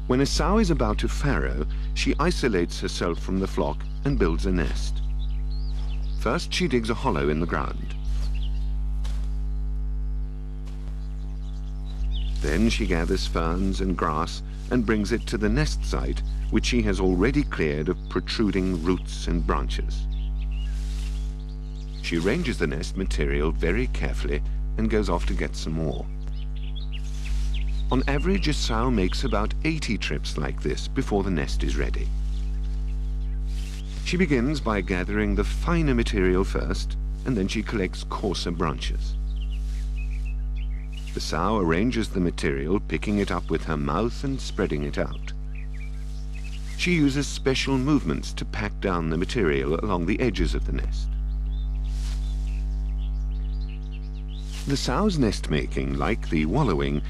When a sow is about to farrow, she isolates herself from the flock and builds a nest. First, she digs a hollow in the ground. Then she gathers ferns and grass and brings it to the nest site, which she has already cleared of protruding roots and branches. She arranges the nest material very carefully and goes off to get some more. On average, a sow makes about 80 trips like this before the nest is ready. She begins by gathering the finer material first, and then she collects coarser branches. The sow arranges the material, picking it up with her mouth and spreading it out. She uses special movements to pack down the material along the edges of the nest. The sow's nest making, like the wallowing,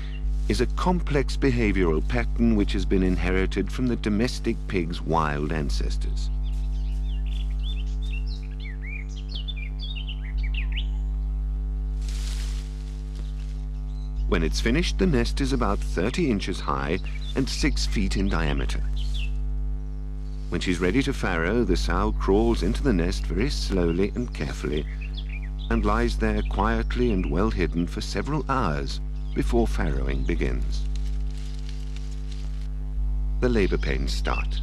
is a complex behavioral pattern which has been inherited from the domestic pig's wild ancestors. When it's finished, the nest is about 30 inches high and 6 feet in diameter. When she's ready to farrow, the sow crawls into the nest very slowly and carefully and lies there quietly and well hidden for several hours before farrowing begins. The labor pains start.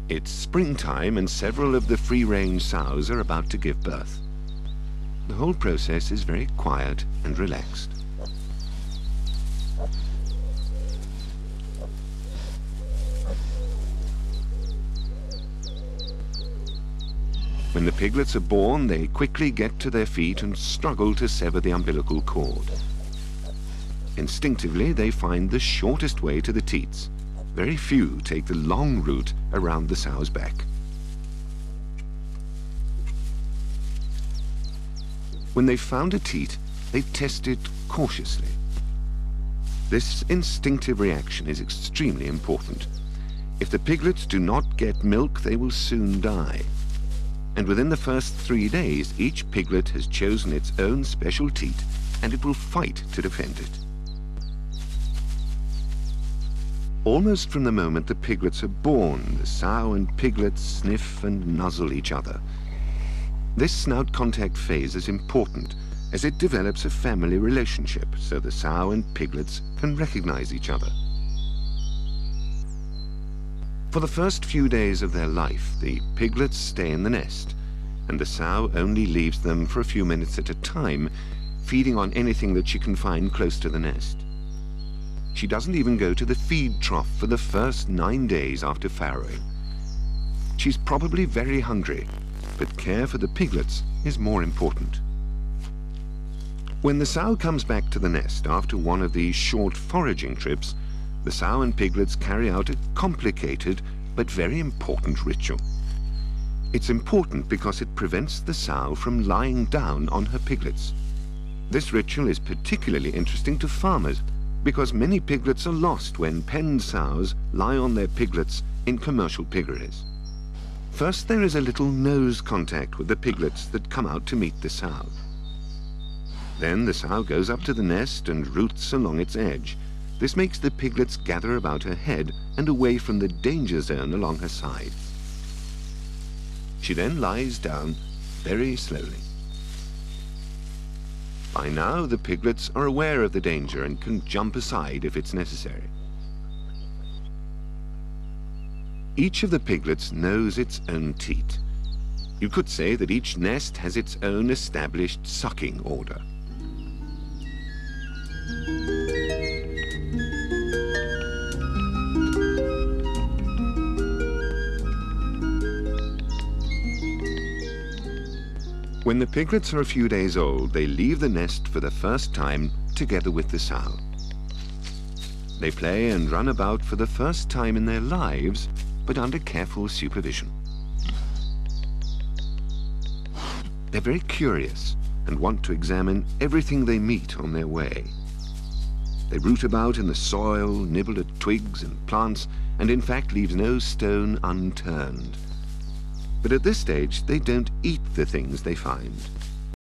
It's springtime and several of the free-range sows are about to give birth. The whole process is very quiet and relaxed. When the piglets are born, they quickly get to their feet and struggle to sever the umbilical cord. Instinctively, they find the shortest way to the teats. Very few take the long route around the sow's back. When they've found a teat, they test it cautiously. This instinctive reaction is extremely important. If the piglets do not get milk, they will soon die. And within the first 3 days, each piglet has chosen its own special teat, and it will fight to defend it. Almost from the moment the piglets are born, the sow and piglets sniff and nuzzle each other. This snout contact phase is important as it develops a family relationship, so the sow and piglets can recognize each other. For the first few days of their life, the piglets stay in the nest, and the sow only leaves them for a few minutes at a time, feeding on anything that she can find close to the nest. She doesn't even go to the feed trough for the first 9 days after farrowing. She's probably very hungry, but care for the piglets is more important. When the sow comes back to the nest after one of these short foraging trips, the sow and piglets carry out a complicated but very important ritual. It's important because it prevents the sow from lying down on her piglets. This ritual is particularly interesting to farmers because many piglets are lost when penned sows lie on their piglets in commercial piggeries. First, there is a little nose contact with the piglets that come out to meet the sow. Then the sow goes up to the nest and roots along its edge. This makes the piglets gather about her head and away from the danger zone along her side. She then lies down very slowly. By now, the piglets are aware of the danger and can jump aside if it's necessary. Each of the piglets knows its own teat. You could say that each nest has its own established sucking order. When the piglets are a few days old, they leave the nest for the first time together with the sow. They play and run about for the first time in their lives, but under careful supervision. They're very curious and want to examine everything they meet on their way. They root about in the soil, nibble at twigs and plants, and in fact leave no stone unturned. But at this stage, they don't eat the things they find.